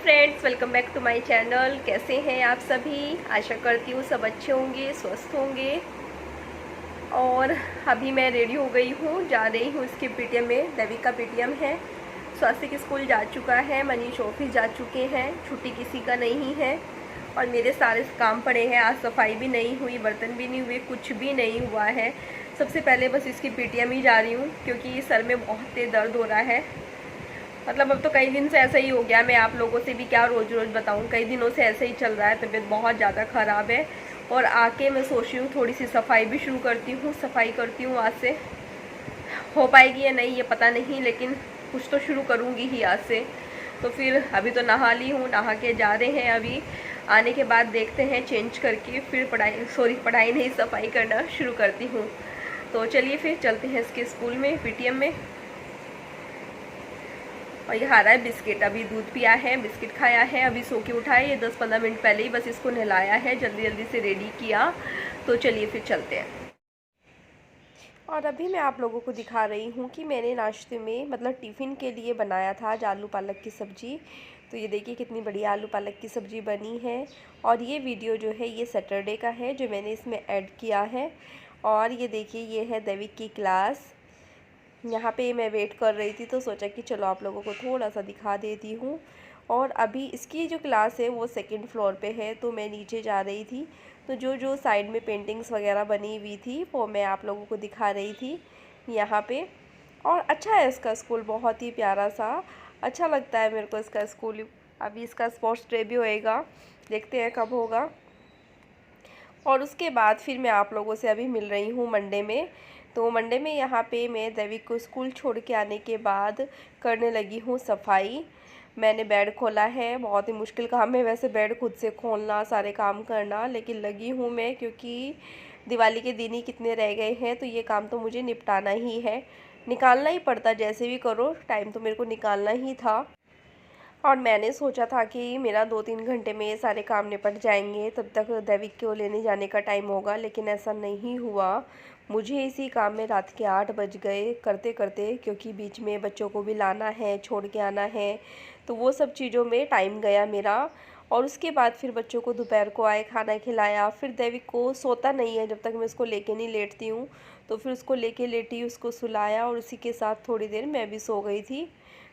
Friends, welcome back to my channel. कैसे हैं आप सभी? आशा करती हूँ सब अच्छे होंगे, स्वस्थ होंगे। और अभी मैं रेडी हो गई हूँ, जा रही हूँ इसके पीटीएम में। देवी का पीटीएम है। स्वास्तिक स्कूल जा चुका है, मनीष ऑफिस जा चुके हैं, छुट्टी किसी का नहीं है। और मेरे सारे काम पड़े हैं। आज सफाई भी नहीं हुई, बर्तन भी नहीं हुए, कुछ भी नहीं हुआ है। सबसे पहले बस इसकी पीटीएम ही जा रही हूँ क्योंकि सर में बहुत तेज दर्द हो रहा है। मतलब अब तो कई दिन से ऐसा ही हो गया। मैं आप लोगों से भी क्या रोज़ रोज़ बताऊं, कई दिनों से ऐसे ही चल रहा है। तबीयत बहुत ज़्यादा ख़राब है। और आके मैं सोच रही हूँ थोड़ी सी सफाई भी शुरू करती हूँ। सफाई करती हूँ आज से। हो पाएगी या नहीं ये पता नहीं, लेकिन कुछ तो शुरू करूँगी ही आज से। तो फिर अभी तो नहा ली हूँ, नहा के जा रहे हैं। अभी आने के बाद देखते हैं, चेंज करके फिर पढ़ाई नहीं, सफाई करना शुरू करती हूँ। तो चलिए फिर चलते हैं इसके स्कूल में, पीटीएम में। और ये आ रहा है बिस्किट। अभी दूध पिया है, बिस्किट खाया है, अभी सो के उठा है। ये 10-15 मिनट पहले ही बस इसको नहलाया है, जल्दी जल्दी से रेडी किया। तो चलिए फिर चलते हैं। और अभी मैं आप लोगों को दिखा रही हूँ कि मैंने नाश्ते में मतलब टिफ़िन के लिए बनाया था आज आलू पालक की सब्ज़ी। तो ये देखिए कितनी बढ़िया आलू पालक की सब्ज़ी बनी है। और ये वीडियो जो है ये सैटरडे का है जो मैंने इसमें ऐड किया है। और ये देखिए ये है दैविक की क्लास। यहाँ पे मैं वेट कर रही थी तो सोचा कि चलो आप लोगों को थोड़ा सा दिखा देती हूँ। और अभी इसकी जो क्लास है वो सेकंड फ्लोर पे है, तो मैं नीचे जा रही थी। तो जो जो साइड में पेंटिंग्स वगैरह बनी हुई थी वो मैं आप लोगों को दिखा रही थी यहाँ पे। और अच्छा है इसका स्कूल, बहुत ही प्यारा सा। अच्छा लगता है मेरे को इसका स्कूल। अभी इसका स्पोर्ट्स डे भी होएगा, देखते हैं कब होगा। और उसके बाद फिर मैं आप लोगों से अभी मिल रही हूँ मंडे में। तो मंडे में यहाँ पे मैं दैविक को स्कूल छोड़ के आने के बाद करने लगी हूँ सफाई। मैंने बेड खोला है, बहुत ही मुश्किल काम है वैसे बेड खुद से खोलना, सारे काम करना, लेकिन लगी हूँ मैं क्योंकि दिवाली के दिन ही कितने रह गए हैं, तो ये काम तो मुझे निपटाना ही है, निकालना ही पड़ता। जैसे भी करो टाइम तो मेरे को निकालना ही था। और मैंने सोचा था कि मेरा 2-3 घंटे में ये सारे काम निपट जाएंगे, तब तक दैविक को लेने जाने का टाइम होगा, लेकिन ऐसा नहीं हुआ। मुझे इसी काम में रात के 8 बज गए करते करते, क्योंकि बीच में बच्चों को भी लाना है, छोड़ के आना है, तो वो सब चीज़ों में टाइम गया मेरा। और उसके बाद फिर बच्चों को दोपहर को आए, खाना खिलाया। फिर दैविक को सोता नहीं है जब तक मैं उसको लेके नहीं लेटती हूँ, तो फिर उसको लेके लेटी, उसको सुलाया और उसी के साथ थोड़ी देर मैं भी सो गई थी।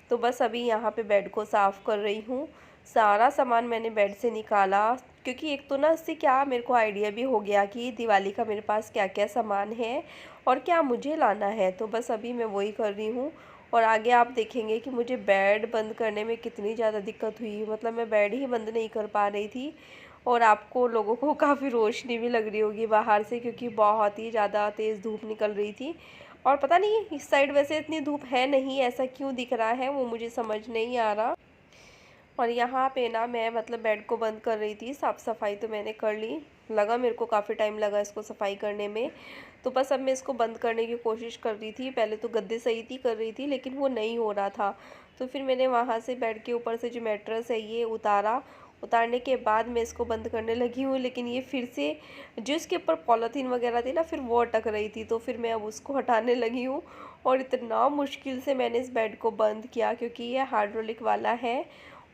तो बस अभी यहाँ पे बेड को साफ़ कर रही हूँ। सारा सामान मैंने बेड से निकाला, क्योंकि एक तो ना इससे क्या मेरे को आइडिया भी हो गया कि दिवाली का मेरे पास क्या क्या सामान है और क्या मुझे लाना है। तो बस अभी मैं वही कर रही हूँ। और आगे आप देखेंगे कि मुझे बेड बंद करने में कितनी ज़्यादा दिक्कत हुई, मतलब मैं बेड ही बंद नहीं कर पा रही थी। और आपको लोगों को काफ़ी रोशनी भी लग रही होगी बाहर से, क्योंकि बहुत ही ज़्यादा तेज़ धूप निकल रही थी। और पता नहीं इस साइड वैसे इतनी धूप है नहीं, ऐसा क्यों दिख रहा है वो मुझे समझ नहीं आ रहा। और यहाँ पे ना मैं मतलब बेड को बंद कर रही थी, साफ़ सफाई तो मैंने कर ली। लगा मेरे को काफ़ी टाइम लगा इसको सफाई करने में। तो बस अब मैं इसको बंद करने की कोशिश कर रही थी। पहले तो गद्दे सही थी कर रही थी, लेकिन वो नहीं हो रहा था। तो फिर मैंने वहाँ से बेड के ऊपर से जो मैट्रेस है ये उतारा। उतारने के बाद मैं इसको बंद करने लगी हूँ, लेकिन ये फिर से जो इसके ऊपर पॉलीथीन वगैरह थी ना, फिर वो अटक रही थी। तो फिर मैं अब उसको हटाने लगी हूँ। और इतना मुश्किल से मैंने इस बेड को बंद किया, क्योंकि ये हाइड्रोलिक वाला है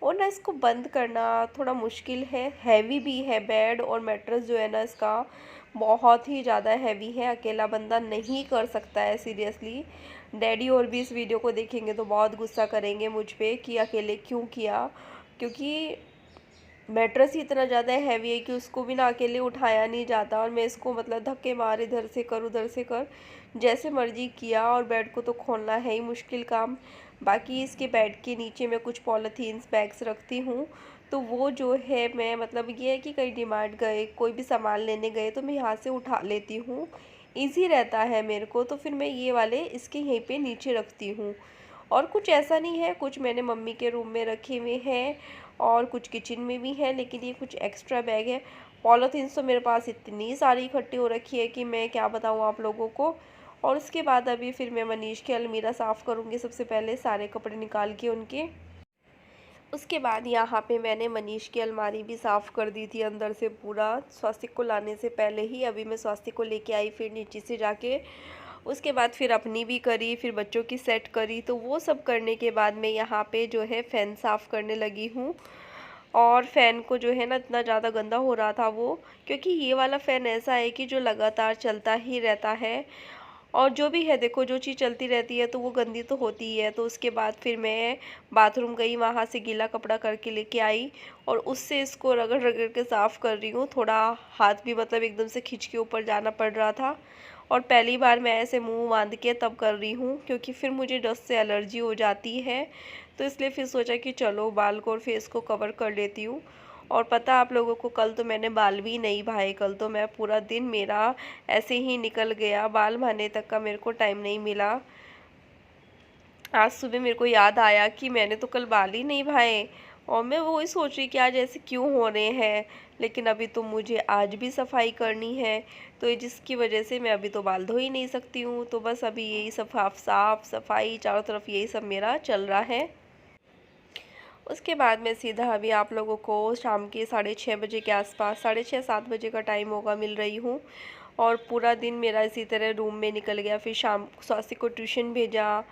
और ना इसको बंद करना थोड़ा मुश्किल है। हैवी भी है बेड, और मैट्रेस जो है ना इसका बहुत ही ज़्यादा हैवी है, अकेला बंदा नहीं कर सकता है सीरियसली। डैडी और भी इस वीडियो को देखेंगे तो बहुत गुस्सा करेंगे मुझ पे कि अकेले क्यों किया, क्योंकि मैट्रेस ही इतना ज़्यादा हैवी है कि उसको भी ना अकेले उठाया नहीं जाता। और मैं इसको मतलब धक्के मार, इधर से कर उधर से कर, जैसे मर्जी किया। और बेड को तो खोलना है ही मुश्किल काम। बाकी इसके बेड के नीचे मैं कुछ पॉलीथीन्स बैग्स रखती हूँ, तो वो जो है मैं मतलब ये है कि कहीं डिमार्ट गए, कोई भी सामान लेने गए तो मैं यहाँ से उठा लेती हूँ, ईजी रहता है मेरे को। तो फिर मैं ये वाले इसके यहीं पे नीचे रखती हूँ। और कुछ ऐसा नहीं है, कुछ मैंने मम्मी के रूम में रखे हुए हैं और कुछ किचन में भी है, लेकिन ये कुछ एक्स्ट्रा बैग है। पॉलीथीन्स तो मेरे पास इतनी सारी इकट्ठी हो रखी है कि मैं क्या बताऊँ आप लोगों को। और उसके बाद अभी फिर मैं मनीष की अलमीरा साफ़ करूँगी, सबसे पहले सारे कपड़े निकाल के उनके। उसके बाद यहाँ पे मैंने मनीष की अलमारी भी साफ़ कर दी थी अंदर से पूरा, स्वास्तिक को लाने से पहले ही। अभी मैं स्वास्तिक को लेके आई फिर नीचे से जाके, उसके बाद फिर अपनी भी करी, फिर बच्चों की सेट करी। तो वो सब करने के बाद मैं यहाँ पे जो है फ़ैन साफ़ करने लगी हूँ। और फ़ैन को जो है ना इतना ज़्यादा गंदा हो रहा था वो, क्योंकि ये वाला फ़ैन ऐसा है कि जो लगातार चलता ही रहता है। और जो भी है देखो, जो चीज़ चलती रहती है तो वो गंदी तो होती ही है। तो उसके बाद फिर मैं बाथरूम गई, वहाँ से गीला कपड़ा करके लेके आई और उससे इसको रगड़ रगड़ के साफ़ कर रही हूँ। थोड़ा हाथ भी मतलब एकदम से खींच के ऊपर जाना पड़ रहा था और पहली बार मैं ऐसे मुंह बांध के तब कर रही हूँ, क्योंकि फिर मुझे डस्ट से एलर्जी हो जाती है। तो इसलिए फिर सोचा कि चलो बाल को और फेस को कवर कर लेती हूँ। और पता आप लोगों को, कल तो मैंने बाल भी नहीं भाए। कल तो मैं पूरा दिन मेरा ऐसे ही निकल गया, बाल भाने तक का मेरे को टाइम नहीं मिला। आज सुबह मेरे को याद आया कि मैंने तो कल बाल ही नहीं भाए और मैं वही सोच रही कि आज ऐसे क्यों हो रहे हैं। लेकिन अभी तो मुझे आज भी सफाई करनी है, तो ये जिसकी वजह से मैं अभी तो बाल धो ही नहीं सकती हूँ। तो बस अभी यही सब साफ सफाई चारों तरफ यही सब मेरा चल रहा है। उसके बाद मैं सीधा अभी आप लोगों को शाम के 6:30 बजे के आसपास, 6:30-7 बजे का टाइम होगा, मिल रही हूँ। और पूरा दिन मेरा इसी तरह रूम में निकल गया। फिर शाम को स्वाति को ट्यूशन भेजा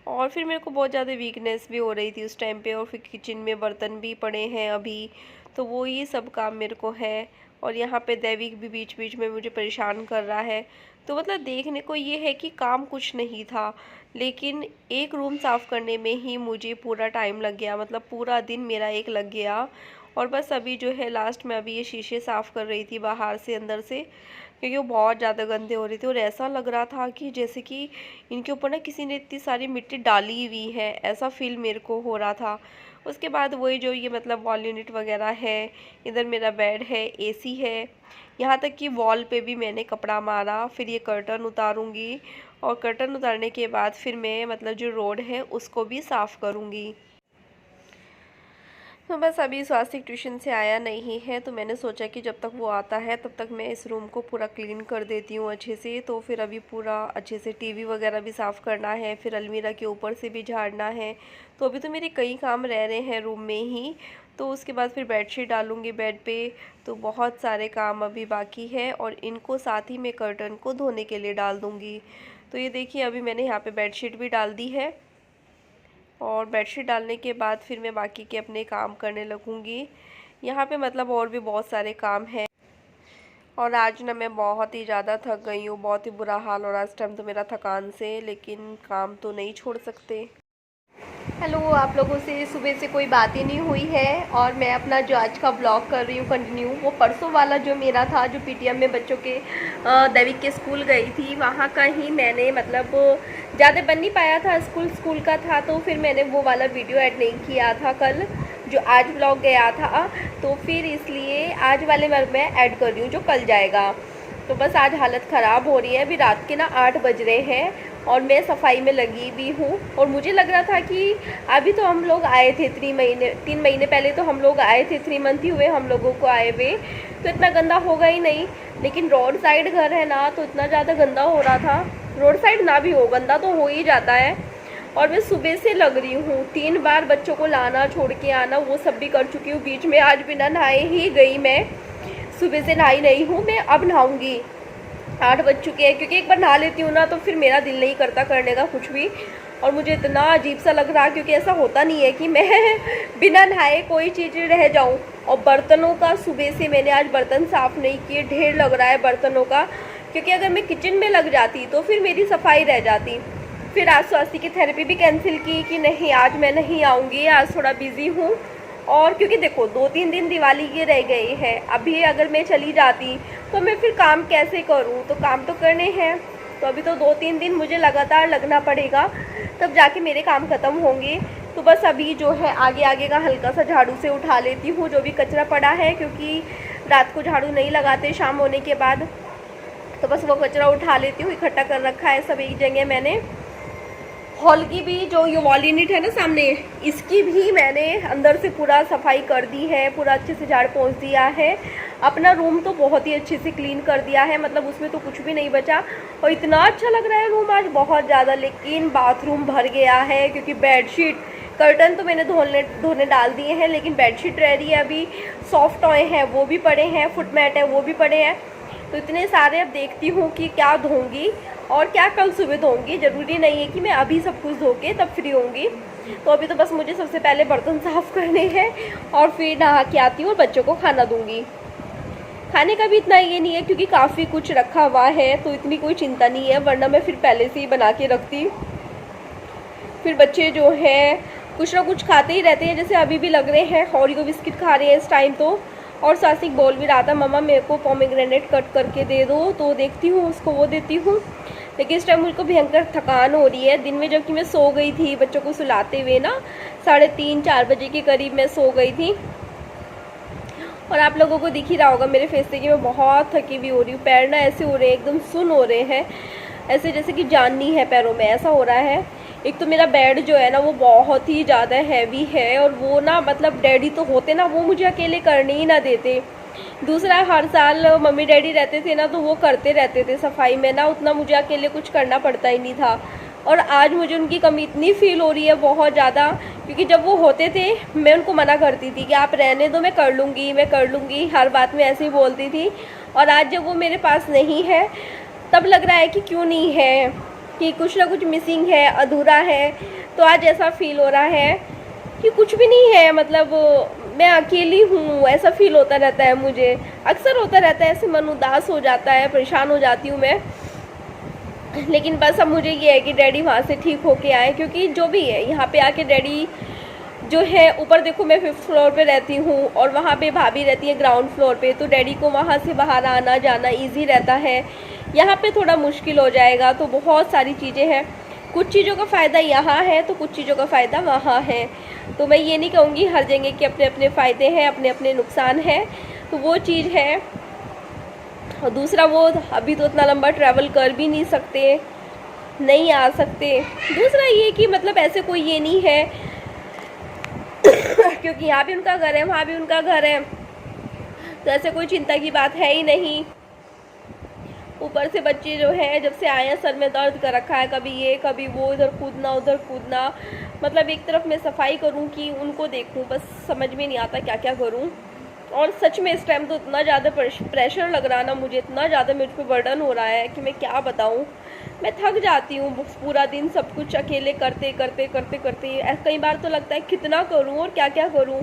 और फिर मेरे को बहुत ज़्यादा वीकनेस भी हो रही थी उस टाइम पे। और फिर किचन में बर्तन भी पड़े हैं अभी, तो वो ये सब काम मेरे को है। और यहाँ पे दैविक भी बीच बीच में मुझे परेशान कर रहा है। तो मतलब देखने को ये है कि काम कुछ नहीं था, लेकिन एक रूम साफ़ करने में ही मुझे पूरा टाइम लग गया, मतलब पूरा दिन मेरा एक लग गया। और बस अभी जो है लास्ट में अभी ये शीशे साफ़ कर रही थी बाहर से अंदर से, क्योंकि वो बहुत ज़्यादा गंदे हो रहे थे और ऐसा लग रहा था कि जैसे कि इनके ऊपर ना किसी ने इतनी सारी मिट्टी डाली हुई है, ऐसा फील मेरे को हो रहा था। उसके बाद वही जो ये मतलब वॉल यूनिट वगैरह है, इधर मेरा बेड है, एसी है, यहाँ तक कि वॉल पे भी मैंने कपड़ा मारा। फिर ये कर्टन उतारूँगी और कर्टन उतारने के बाद फिर मैं मतलब जो रोड है उसको भी साफ़ करूँगी। तो बस अभी स्वास्तिक ट्यूशन से आया नहीं है, तो मैंने सोचा कि जब तक वो आता है तब तक मैं इस रूम को पूरा क्लीन कर देती हूँ अच्छे से। तो फिर अभी पूरा अच्छे से टीवी वगैरह भी साफ़ करना है, फिर अलमीरा के ऊपर से भी झाड़ना है। तो अभी तो मेरे कई काम रह रहे हैं रूम में ही। तो उसके बाद फिर बेडशीट डालूँगी बेड पे। तो बहुत सारे काम अभी बाकी है और इनको साथ ही मैं कर्टन को धोने के लिए डाल दूँगी। तो ये देखिए अभी मैंने यहाँ पे बेडशीट भी डाल दी है और बेडशीट डालने के बाद फिर मैं बाकी के अपने काम करने लगूँगी। यहाँ पे मतलब और भी बहुत सारे काम हैं। और आज ना मैं बहुत ही ज़्यादा थक गई हूँ, बहुत ही बुरा हाल हो रहा है इस टाइम तो मेरा थकान से, लेकिन काम तो नहीं छोड़ सकते। हेलो, आप लोगों से सुबह से कोई बात ही नहीं हुई है और मैं अपना जो आज का ब्लॉग कर रही हूँ कंटिन्यू। वो परसों वाला जो मेरा था, जो पीटीएम में बच्चों के दैविक के स्कूल गई थी, वहाँ का ही मैंने मतलब ज़्यादा बन नहीं पाया था, स्कूल का था, तो फिर मैंने वो वाला वीडियो ऐड नहीं किया था कल, जो आज ब्लॉग गया था। तो फिर इसलिए आज वाले में मैं ऐड कर रही हूँ जो कल जाएगा। तो बस आज हालत ख़राब हो रही है। अभी रात के ना 8 बज रहे हैं और मैं सफाई में लगी भी हूँ। और मुझे लग रहा था कि अभी तो हम लोग आए थे 3 महीने पहले तो हम लोग आए थे, 3 मंथ ही हुए हम लोगों को आए हुए, तो इतना गंदा होगा ही नहीं। लेकिन रोड साइड घर है ना, तो इतना ज़्यादा गंदा हो रहा था। रोड साइड ना भी हो, गंदा तो हो ही जाता है। और मैं सुबह से लग रही हूँ, 3 बार बच्चों को लाना छोड़ के आना वो सब भी कर चुकी हूँ। बीच में आज बिना नहाए ही गई, मैं सुबह से नहाई नहीं हूँ। मैं अब नहाऊँगी, 8 बज चुके हैं, क्योंकि एक बार नहा लेती हूँ ना तो फिर मेरा दिल नहीं करता करने का कुछ भी। और मुझे इतना अजीब सा लग रहा है, क्योंकि ऐसा होता नहीं है कि मैं बिना नहाए कोई चीज़ रह जाऊँ। और बर्तनों का सुबह से मैंने आज बर्तन साफ़ नहीं किए, ढेर लग रहा है बर्तनों का, क्योंकि अगर मैं किचन में लग जाती तो फिर मेरी सफाई रह जाती। फिर आज स्वास्थ्य की थेरेपी भी कैंसिल की कि नहीं आज मैं नहीं आऊँगी, आज थोड़ा बिज़ी हूँ। और क्योंकि देखो 2-3 दिन दिवाली के रह गए हैं, अभी अगर मैं चली जाती तो मैं फिर काम कैसे करूं, तो काम तो करने हैं। तो अभी तो 2-3 दिन मुझे लगातार लगना पड़ेगा, तब जाके मेरे काम ख़त्म होंगे। तो बस अभी जो है आगे आगे का हल्का सा झाड़ू से उठा लेती हूँ जो भी कचरा पड़ा है, क्योंकि रात को झाड़ू नहीं लगाते शाम होने के बाद। तो बस वो कचरा उठा लेती हूँ, इकट्ठा कर रखा है सब एक जगह मैंने। हॉल की भी जो ये वॉल यूनिट है ना सामने, इसकी भी मैंने अंदर से पूरा सफाई कर दी है, पूरा अच्छे से झाड़ पोंछ दिया है। अपना रूम तो बहुत ही अच्छे से क्लीन कर दिया है, मतलब उसमें तो कुछ भी नहीं बचा। और इतना अच्छा लग रहा है रूम आज बहुत ज़्यादा। लेकिन बाथरूम भर गया है, क्योंकि बेडशीट, कर्टन तो मैंने धोने डाल दिए हैं, लेकिन बेडशीट रह रही है अभी, सॉफ्ट टॉय हैं वो भी पड़े हैं, फुट मैट है वो भी पड़े हैं। तो इतने सारे अब देखती हूँ कि क्या धोऊंगी और क्या कल सुबह धोऊंगी। ज़रूरी नहीं है कि मैं अभी सब कुछ धो के तब फ्री होंगी। तो अभी तो बस मुझे सबसे पहले बर्तन साफ़ करने हैं और फिर नहा के आती हूँ और बच्चों को खाना दूँगी। खाने का भी इतना ये नहीं है क्योंकि काफ़ी कुछ रखा हुआ है, तो इतनी कोई चिंता नहीं है, वरना मैं फिर पहले से ही बना के रखती। फिर बच्चे जो हैं कुछ ना कुछ खाते ही रहते हैं, जैसे अभी भी लग रहे हैं ओरियो बिस्किट खा रहे हैं इस टाइम तो। और सासिक बोल भी रहा था मम्मा मेरे को पोमेग्रेनेट कट करके दे दो, तो देखती हूँ उसको वो देती हूँ। लेकिन इस टाइम मुझको भयंकर थकान हो रही है। दिन में जबकि मैं सो गई थी बच्चों को सुलाते हुए ना, 3:30-4 बजे के करीब मैं सो गई थी। और आप लोगों को दिख ही रहा होगा मेरे फेस से कि मैं बहुत थकी हुई हो रही हूँ। पैर ना ऐसे हो रहे हैं, एकदम सुन हो रहे हैं, ऐसे जैसे कि जान नहीं है पैरों में, ऐसा हो रहा है। एक तो मेरा बेड जो है ना वो बहुत ही ज़्यादा हैवी है, और वो ना मतलब डैडी तो होते ना वो मुझे अकेले करने ही ना देते। दूसरा, हर साल मम्मी डैडी रहते थे ना तो वो करते रहते थे सफाई में ना, उतना मुझे अकेले कुछ करना पड़ता ही नहीं था। और आज मुझे उनकी कमी इतनी फील हो रही है बहुत ज़्यादा, क्योंकि जब वो होते थे मैं उनको मना करती थी कि आप रहने दो, मैं कर लूँगी, हर बात में ऐसे ही बोलती थी। और आज जब वो मेरे पास नहीं है तब लग रहा है कि क्यों नहीं है, कि कुछ ना कुछ मिसिंग है, अधूरा है। तो आज ऐसा फील हो रहा है कि कुछ भी नहीं है, मतलब मैं अकेली हूँ, ऐसा फील होता रहता है मुझे। अक्सर होता रहता है ऐसे, मन उदास हो जाता है, परेशान हो जाती हूँ मैं। लेकिन बस अब मुझे ये है कि डैडी वहाँ से ठीक होके आए, क्योंकि जो भी है यहाँ पे आके डैडी जो है, ऊपर देखो मैं 5th फ्लोर पे रहती हूँ और वहाँ पे भाभी रहती है ग्राउंड फ्लोर पे, तो डैडी को वहाँ से बाहर आना जाना ईजी रहता है। यहाँ पे थोड़ा मुश्किल हो जाएगा। तो बहुत सारी चीज़ें हैं, कुछ चीज़ों का फ़ायदा यहाँ है तो कुछ चीज़ों का फ़ायदा वहाँ है। तो मैं ये नहीं कहूँगी हर जगह के अपने अपने फ़ायदे हैं, अपने अपने नुकसान हैं, तो वो चीज़ है। और दूसरा, वो अभी तो इतना लंबा ट्रैवल कर भी नहीं सकते, नहीं आ सकते। दूसरा ये कि मतलब ऐसे कोई ये नहीं है क्योंकि यहाँ भी उनका घर है, वहाँ भी उनका घर है, तो ऐसे कोई चिंता की बात है ही नहीं। ऊपर से बच्चे जो हैं जब से आए हैं सर में दर्द कर रखा है, कभी ये कभी वो, इधर कूदना उधर कूदना। मतलब एक तरफ मैं सफाई करूं कि उनको देखूं, बस समझ में नहीं आता क्या क्या करूं। और सच में इस टाइम तो इतना ज़्यादा प्रेशर लग रहा है ना मुझे, इतना ज़्यादा मेरे पे बर्डन हो रहा है कि मैं क्या बताऊं। मैं थक जाती हूँ पूरा दिन सब कुछ अकेले करते करते करते करते। कई बार तो लगता है कितना करूँ और क्या क्या करूँ,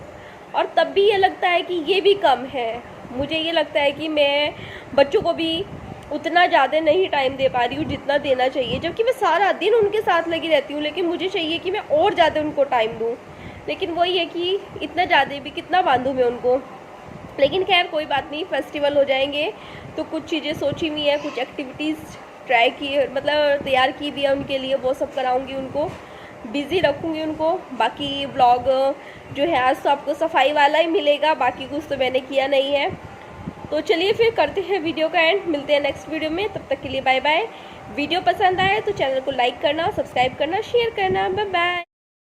और तब भी ये लगता है कि ये भी कम है। मुझे ये लगता है कि मैं बच्चों को भी उतना ज़्यादा नहीं टाइम दे पा रही हूँ जितना देना चाहिए, जबकि मैं सारा दिन उनके साथ लगी रहती हूँ। लेकिन मुझे चाहिए कि मैं और ज़्यादा उनको टाइम दूँ, लेकिन वही है कि इतना ज़्यादा भी कितना बांधूँ मैं उनको। लेकिन खैर कोई बात नहीं, फेस्टिवल हो जाएंगे तो कुछ चीज़ें सोची हुई हैं, कुछ एक्टिविटीज़ ट्राई की, मतलब तैयार की भी है उनके लिए, वो सब कराऊँगी, उनको बिज़ी रखूँगी उनको। बाकी ब्लॉग जो है आज तो आपको सफाई वाला ही मिलेगा, बाकी कुछ तो मैंने किया नहीं है। तो चलिए फिर करते हैं वीडियो का एंड, मिलते हैं नेक्स्ट वीडियो में। तब तक के लिए बाय बाय। वीडियो पसंद आए तो चैनल को लाइक करना, सब्सक्राइब करना, शेयर करना। Bye bye.